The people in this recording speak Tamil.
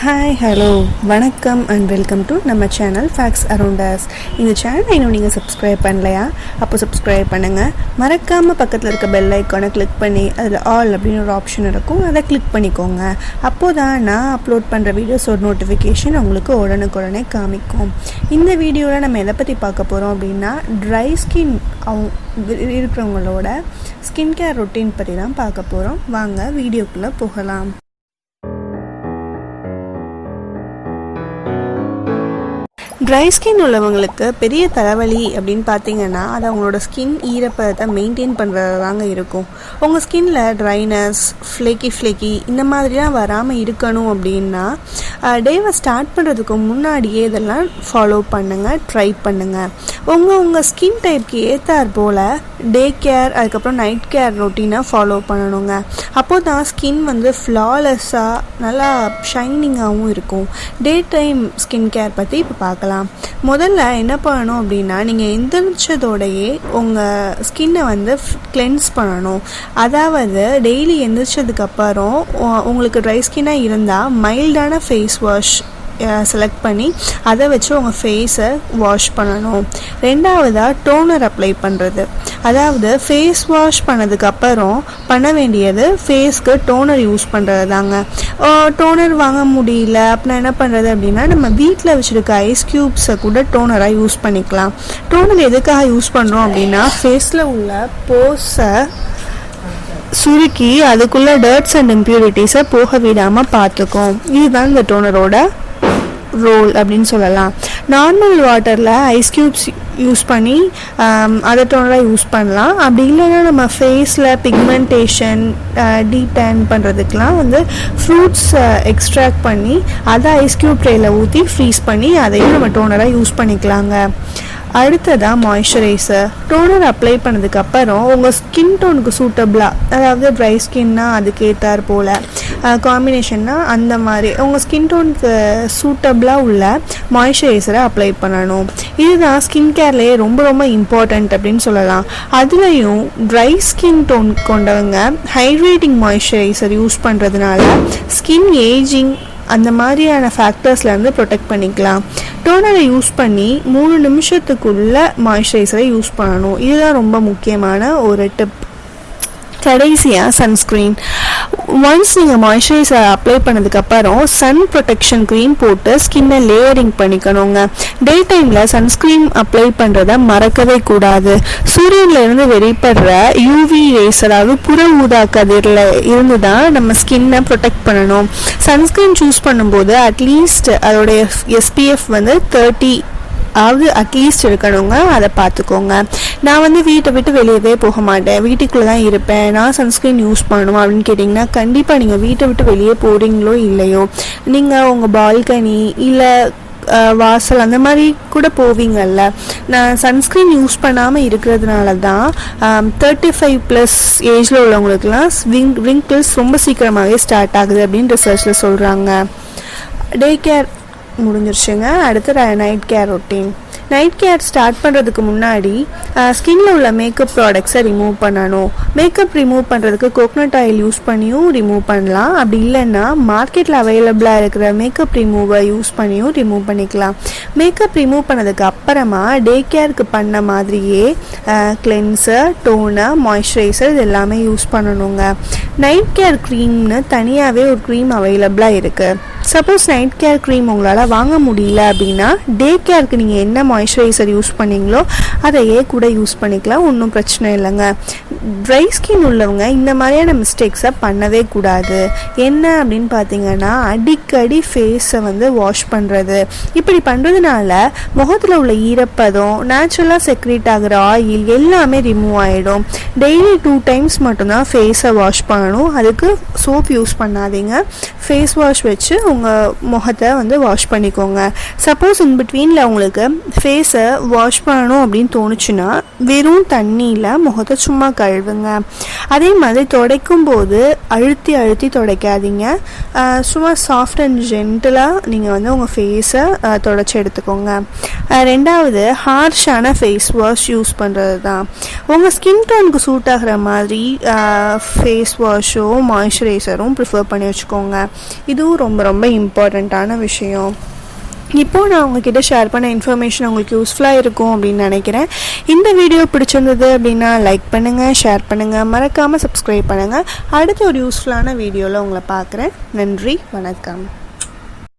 ஹாய் ஹலோ வணக்கம் அண்ட் வெல்கம் டு நம்ம சேனல் ஃபேக்ட்ஸ் அரவுண்ட் அஸ். இந்த சேனலை இன்னும் நீங்கள் சப்ஸ்கிரைப் பண்ணலையா? அப்போ சப்ஸ்கிரைப் பண்ணுங்கள். மறக்காமல் பக்கத்தில் இருக்க பெல் ஐக்கானை கிளிக் பண்ணி அதில் ஆல் அப்படின்னு ஒரு ஆப்ஷன் இருக்கும், அதை கிளிக் பண்ணிக்கோங்க. அப்போது தான் நான் அப்லோட் பண்ணுற வீடியோஸோட நோட்டிஃபிகேஷன் உங்களுக்கு உடனுக்குடனே காமிக்கும். இந்த வீடியோவில் நம்ம எதை பற்றி பார்க்க போகிறோம் அப்படின்னா, ட்ரை ஸ்கின் இருக்கிறவங்களோட ஸ்கின் கேர் ரொட்டீன் பற்றி தான் பார்க்க போகிறோம். வாங்க வீடியோக்குள்ளே போகலாம். ட்ரை ஸ்கின் உள்ளவங்களுக்கு பெரிய தலைவலி அப்படின்னு பார்த்தீங்கன்னா, அது அவங்களோட ஸ்கின் ஈரப்பதத்தை மெயின்டைன் பண்ணுறது தாங்க இருக்கும். உங்கள் ஸ்கின்ல ட்ரைனஸ், ஃப்ளேக்கி இந்த மாதிரிலாம் வராமல் இருக்கணும் அப்படின்னா டேவை ஸ்டார்ட் பண்ணுறதுக்கு முன்னாடியே இதெல்லாம் ஃபாலோ பண்ணுங்கள், ட்ரை பண்ணுங்கள். உங்கள் ஸ்கின் டைப்க்கு ஏற்றார் போல் டே கேர் அதுக்கப்புறம் நைட் கேர் ரொட்டீனை ஃபாலோ பண்ணணுங்க. அப்போது தான் ஸ்கின் ஃப்ளாலெஸ்ஸாக நல்லா ஷைனிங்காகவும் இருக்கும். டே டைம் ஸ்கின் கேர் பற்றி இப்போ பார்க்கலாம். முதல்ல என்ன பண்ணணும் அப்படின்னா, நீங்கள் எந்திரிச்சதோடையே உங்கள் ஸ்கின்னை கிளென்ஸ் பண்ணணும். அதாவது டெய்லி எந்திரிச்சதுக்கப்புறம் உங்களுக்கு ட்ரை ஸ்கின்னாக இருந்தால் மைல்டான ஃபேஸ் வாஷ் செலக்ட் பண்ணி அதை வச்சு உங்கள் ஃபேஸை வாஷ் பண்ணணும். ரெண்டாவதாக டோனர் அப்ளை பண்ணுறது. அதாவது ஃபேஸ் வாஷ் பண்ணதுக்கப்புறம் பண்ண வேண்டியது ஃபேஸ்க்கு டோனர் யூஸ் பண்ணுறது தாங்க. டோனர் வாங்க முடியல அப்படின்னா என்ன பண்ணுறது அப்படின்னா, நம்ம வீட்டில் வச்சுருக்க ஐஸ் க்யூப்ஸை கூட டோனராக யூஸ் பண்ணிக்கலாம். டோனர் எதுக்காக யூஸ் பண்ணுறோம் அப்படின்னா, ஃபேஸில் உள்ள போர்ஸை சுருக்கி அதுக்குள்ளே டர்ட்ஸ் அண்ட் இம்ப்யூரிட்டிஸை போக விடாமல் பார்த்துக்கும். இதுதான் இந்த டோனரோட ரோல் அப்படின்னு சொல்லலாம். நார்மல் வாட்டரில் ஐஸ் க்யூப்ஸ் யூஸ் பண்ணி அதை டோனராக யூஸ் பண்ணலாம். அப்படி இல்லைன்னா நம்ம ஃபேஸில் பிக்மெண்டேஷன் டீடேன் பண்ணுறதுக்கெலாம் ஃப்ரூட்ஸ் எக்ஸ்ட்ராக்ட் பண்ணி அதை ஐஸ் க்யூப் ட்ரேயில் ஊற்றி ஃப்ரீஸ் பண்ணி அதையும் நம்ம டோனராக யூஸ் பண்ணிக்கலாங்க. அடுத்ததாக மாய்ஸ்சரைசர். டோனர் அப்ளை பண்ணதுக்கப்புறம் உங்கள் ஸ்கின் டோனுக்கு சூட்டபிளாக, அதாவது ட்ரை ஸ்கின்னா அதுக்கேற்றார் போல், காம்பினேஷன்னா அந்த மாதிரி உங்கள் ஸ்கின் டோனுக்கு சூட்டபிளாக உள்ள மாய்ஸ்சரைசரை அப்ளை பண்ணணும். இதுதான் ஸ்கின் கேர்லேயே ரொம்ப ரொம்ப இம்பார்ட்டண்ட் அப்படின்னு சொல்லலாம். அதுலேயும் ட்ரை ஸ்கின் டோன் கொண்டவங்க ஹைட்ரேட்டிங் மாய்ஸ்சரைசர் யூஸ் பண்ணுறதுனால ஸ்கின் ஏஜிங் அந்த மாதிரியான ஃபேக்டர்ஸ்லேருந்து ப்ரொடெக்ட் பண்ணிக்கலாம். டோனரை யூஸ் பண்ணி 3 நிமிஷத்துக்குள்ள மாய்ஸ்சரைசரை யூஸ் பண்ணணும். இதுதான் ரொம்ப முக்கியமான ஒரு டிப். கடைசியாக சன்ஸ்க்ரீன். ஒன்ஸ் நீங்கள் மாய்ஸ்சரைசர் அப்ளை பண்ணதுக்கப்புறம் சன் ப்ரொடெக்ஷன் க்ரீம் போட்டு ஸ்கின்னை லேயரிங் பண்ணிக்கணுங்க. டே டைமில் சன்ஸ்க்ரீன் அப்ளை பண்ணுறதை மறக்கவே கூடாது. சூரியன்லேருந்து வெளிப்படுற யூவி ரேஸ், அதாவது புற ஊதா கதிரில் இருந்து தான் நம்ம ஸ்கின்னை ப்ரொடெக்ட் பண்ணணும். சன்ஸ்க்ரீன் சூஸ் பண்ணும்போது அட்லீஸ்ட் அதோடைய SPF 30 அட்லீஸ்ட் இருக்கணுங்க. அதை பார்த்துக்கோங்க. நான் வீட்டை விட்டு வெளியவே போக மாட்டேன், வீட்டுக்குள்ளே தான் இருப்பேன், நான் சன்ஸ்க்ரீன் யூஸ் பண்ணணும் அப்படின்னு கேட்டிங்கன்னா, கண்டிப்பாக நீங்கள் வீட்டை விட்டு வெளியே போகிறீங்களோ இல்லையோ, நீங்கள் உங்கள் பால்கனி இல்லை வாசல் அந்த மாதிரி கூட போவீங்கல்ல. நான் சன்ஸ்க்ரீன் யூஸ் பண்ணாமல் இருக்கிறதுனால தான் 35+ ஏஜில் உள்ளவங்களுக்குலாம் ரிங்கிள்ஸ் ரொம்ப சீக்கிரமாகவே ஸ்டார்ட் ஆகுது அப்படின்னு ரிசர்ச்சில் சொல்கிறாங்க. டே கேர் முடிஞ்சிருச்சுங்க. அடுத்து night care routine. Night care start பண்ணுறதுக்கு முன்னாடி ஸ்கின்னில் உள்ள மேக்கப் ப்ராடக்ட்ஸை ரிமூவ் பண்ணணும். மேக்கப் ரிமூவ் பண்ணுறதுக்கு கோகனட் ஆயில் யூஸ் பண்ணியும் ரிமூவ் பண்ணலாம். அப்படி இல்லைன்னா மார்க்கெட்டில் அவைலபிளாக இருக்கிற மேக்கப் ரிமூவை யூஸ் பண்ணியும் ரிமூவ் பண்ணிக்கலாம். மேக்கப் ரிமூவ் பண்ணதுக்கு அப்புறமா டே கேருக்கு பண்ண மாதிரியே கிளென்சர், டோனர், மாய்ஸ்சரைசர் இது எல்லாமே யூஸ் பண்ணணுங்க. நைட் கேர் க்ரீம்னு தனியாகவே ஒரு க்ரீம் அவைலபிளாக இருக்குது. சப்போஸ் நைட் கேர் க்ரீம் உங்களால் வாங்க முடியல அப்படின்னா, டே கேருக்கு நீங்கள் என்ன மாய்ஸ்சரைசர் யூஸ் பண்ணீங்களோ அதையே கூட யூஸ் பண்ணிக்கலாம், ஒன்றும் பிரச்சனை இல்லைங்க. ட்ரை ஸ்கின் உள்ளவங்க இந்த மாதிரியான மிஸ்டேக்ஸை பண்ணவே கூடாது. என்ன அப்படின்னு பார்த்தீங்கன்னா, அடிக்கடி ஃபேஸை வாஷ் பண்ணுறது. இப்படி பண்ணுறதுனால முகத்தில் உள்ள ஈரப்பதம், நேச்சுரலாக செக்ரேட் ஆகிற ஆயில் எல்லாமே ரிமூவ் ஆகிடும். டெய்லி 2 டைம்ஸ் மட்டும்தான் ஃபேஸை வாஷ் பண்ணணும். அதுக்கு சோப் யூஸ் பண்ணாதீங்க. ஃபேஸ் வாஷ் வச்சு உங்கள் முகத்தை வாஷ் பண்ணிக்கோங்க. சப்போஸ் இன் பிட்வீனில் உங்களுக்கு ஃபேஸை வாஷ் பண்ணணும் அப்படின்னு தோணுச்சுன்னா வெறும் தண்ணியில் முகத்தை சும்மா கழுவுங்க. அதே மாதிரி துடைக்கும் போது அழுத்தி அழுத்தி துடைக்காதீங்க. சும்மா சாஃப்ட் அண்ட் ஜென்டிலாக நீங்கள் உங்கள் ஃபேஸை துடைச்சி எடுத்துக்கோங்க. ரெண்டாவது, ஹார்ஷான ஃபேஸ் வாஷ் யூஸ் பண்ணுறது தான். உங்கள் ஸ்கின் டோனுக்கு சூட் ஆகிற மாதிரி ஃபேஸ் வாஷோ மாய்ஸ்சரைசரும் ப்ரிஃபர் பண்ணி வச்சுக்கோங்க. இதுவும் ரொம்ப ரொம்ப இம்பார்ட்டண்ட்டான விஷயம். இப்போது நான் உங்ககிட்ட ஷேர் பண்ண இன்ஃபர்மேஷன் உங்களுக்கு யூஸ்ஃபுல்லாக இருக்கும் அப்படின்னு நினைக்கிறேன். இந்த வீடியோ பிடிச்சிருந்தது அப்படின்னா லைக் பண்ணுங்கள், ஷேர் பண்ணுங்கள், மறக்காமல் சப்ஸ்கிரைப் பண்ணுங்கள். அடுத்த ஒரு யூஸ்ஃபுல்லான வீடியோவில் உங்களை பார்க்குறேன். நன்றி, வணக்கம்.